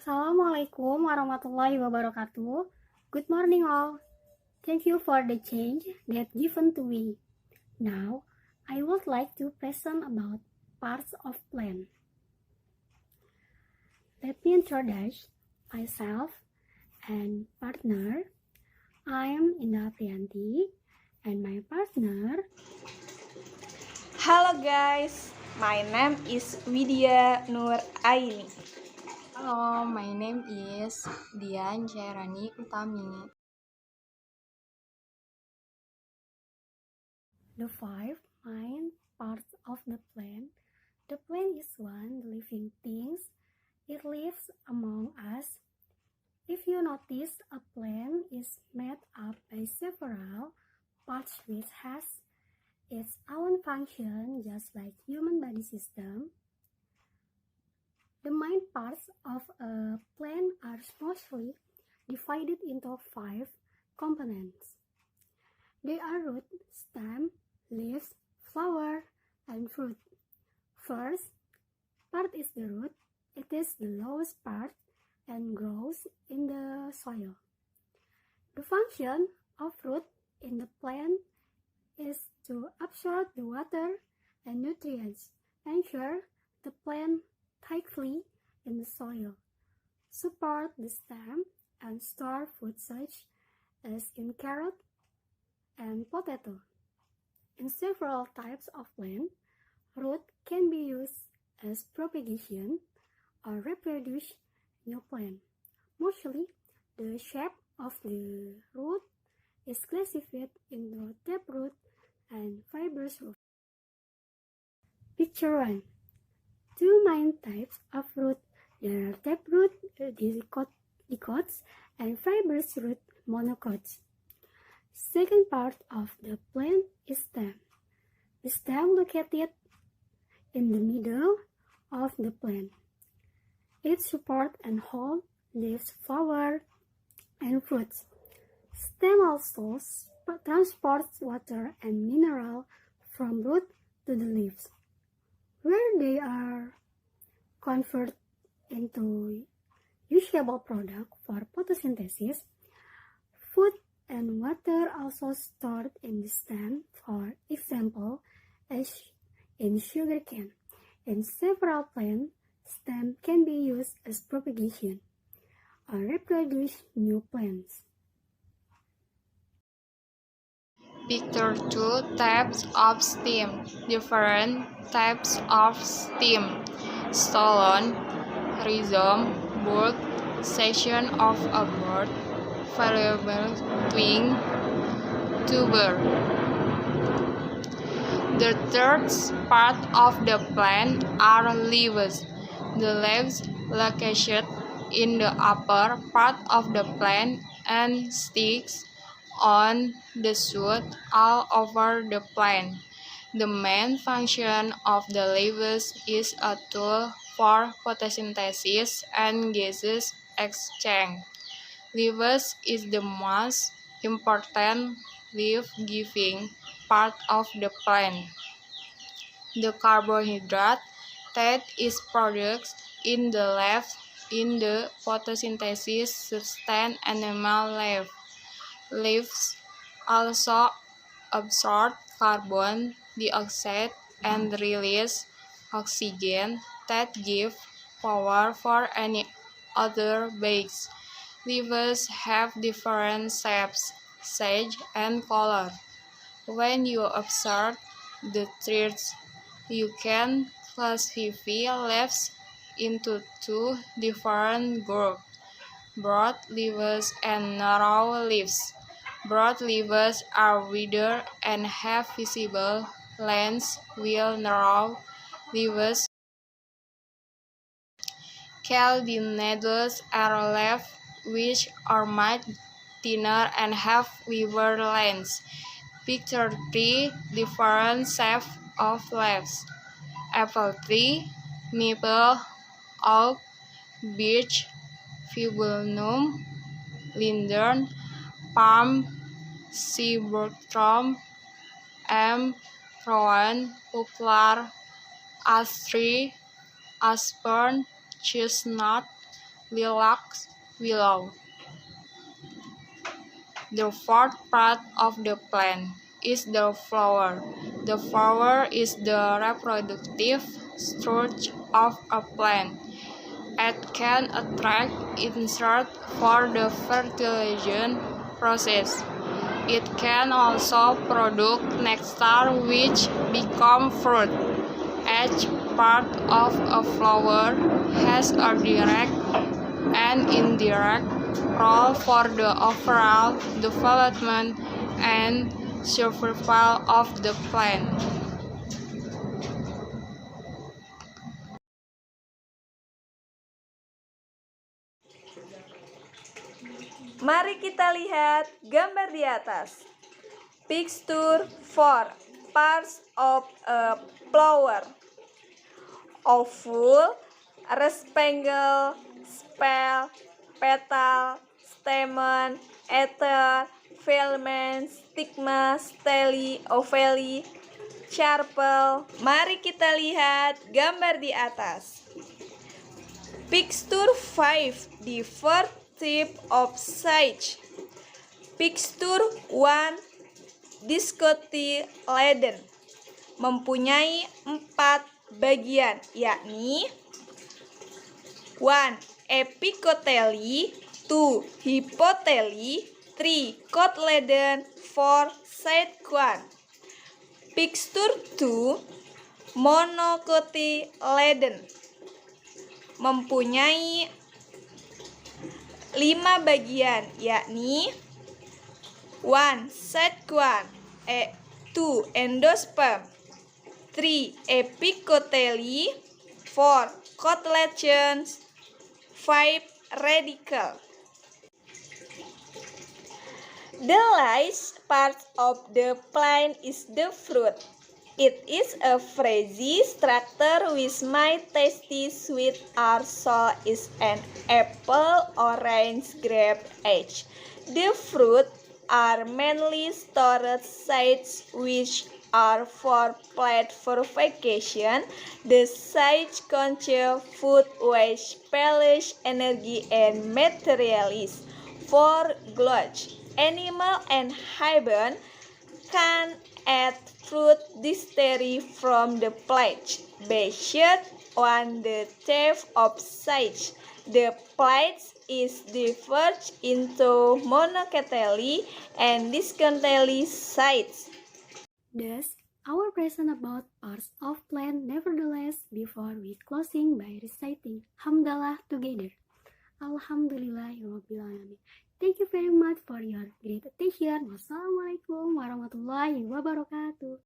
Assalamualaikum warahmatullahi wabarakatuh. Good morning all. Thank you for the change that given to me. Now, I would like to present about parts of plant. Let me introduce myself and partner. I am Indah Priyanti and my partner. Hello guys, my name is Widya Nur Aini. Hello, my name is Dian Jairani Utami. The 5 main parts of the plant. The plant is one living things. It lives among us. If you notice, a plant is made up by several parts which has its own function, just like human body system. The main parts of a plant are mostly divided into 5 components. They are root, stem, leaves, flower, and fruit. First part is the root. It is the lowest part and grows in the soil. The function of root in the plant is to absorb the water and nutrients, ensure the plant tightly in the soil, support the stem, and store food such as in carrot and potato. In several types of plant, root can be used as propagation or reproduce new plant. Mostly, the shape of the root is classified into taproot and fibrous root. Picture 1. Two main types of root. There are taproot dicots and fibrous root monocots. Second part of the plant is stem. The stem located in the middle of the plant. It supports and holds leaves, flower, and fruits. Stem also transports water and mineral from root to the leaves, where they are converted into usable product for photosynthesis. Food and water also stored in the stem, for example, as in sugarcane. In several plants, stem can be used as propagation or reproduce new plants. Picture 2 types of stem. Different types of stem. Stolon, rhizome, bulb, section of a bird, variable twig, tuber. The third part of the plant are leaves. The leaves located in the upper part of the plant and sticks on the shoot all over the plant. The main function of the leaves is a tool for photosynthesis and gases exchange. Leaves is the most important leaf-giving part of the plant. The carbohydrate that is produced in the leaf in the photosynthesis sustain animal life. Leaves also absorb carbon dioxide and release oxygen that give power for any other base. Leaves have different shapes, size, and color. When you observe the trees, you can classify leaves into two different groups: broad leaves and narrow leaves. Broad leaves are wider and have visible lines, while narrow leaves caldinedos are leaves which are much thinner and have fewer lines. Picture 3 different shapes of leaves: apple tree, maple, oak, birch, viburnum, linden, palm, Cybotrachum, elm, rowan, poplar, ash tree, aspen, chestnut, lilacs, willow. The fourth part of the plant is the flower. The flower is the reproductive structure of a plant. It can attract insects for the fertilization process. It can also produce nectar which become fruit. Each part of a flower has a direct and indirect role for the overall development and survival of the plant. Mari kita lihat gambar di atas. Picture 4 parts of a flower. Ovule, respangle, spell, petal, stamen, ether, filament, stigma, stele, ovary, carpel. Mari kita lihat gambar di atas. Picture 5 the fourth type of sage. Picture 1 dicotyledon mempunyai 4 bagian, yakni 1. Epicotyle, 2. Hypotyle, 3. Cotyledon, 4. Side-guard. Picture 2 monocotyledon mempunyai 5 bagian, yakni 1. Side-guard, 2. Endosperm, 3. Epicotyle, 4. Cotyledons, 5. Radicle. The last part of the plant is the fruit. It is a frizzy structure with my tasty sweet or sour is an apple, orange, grape, each. The fruit are mainly storage seeds which are for plant purification. The seeds contain food waste, pellet, energy, and materials for growth. Animal and human can add fruit distillery from the plant based on the type of seeds. The plant is divided into monocotyledon and dicotyledon seeds. Thus, our present about parts of plant. Nevertheless, before we closing by reciting Hamdalah together. Alhamdulillahirobbilalamin. Thank you very much for your great attention. Wassalamualaikum warahmatullahi wabarakatuh.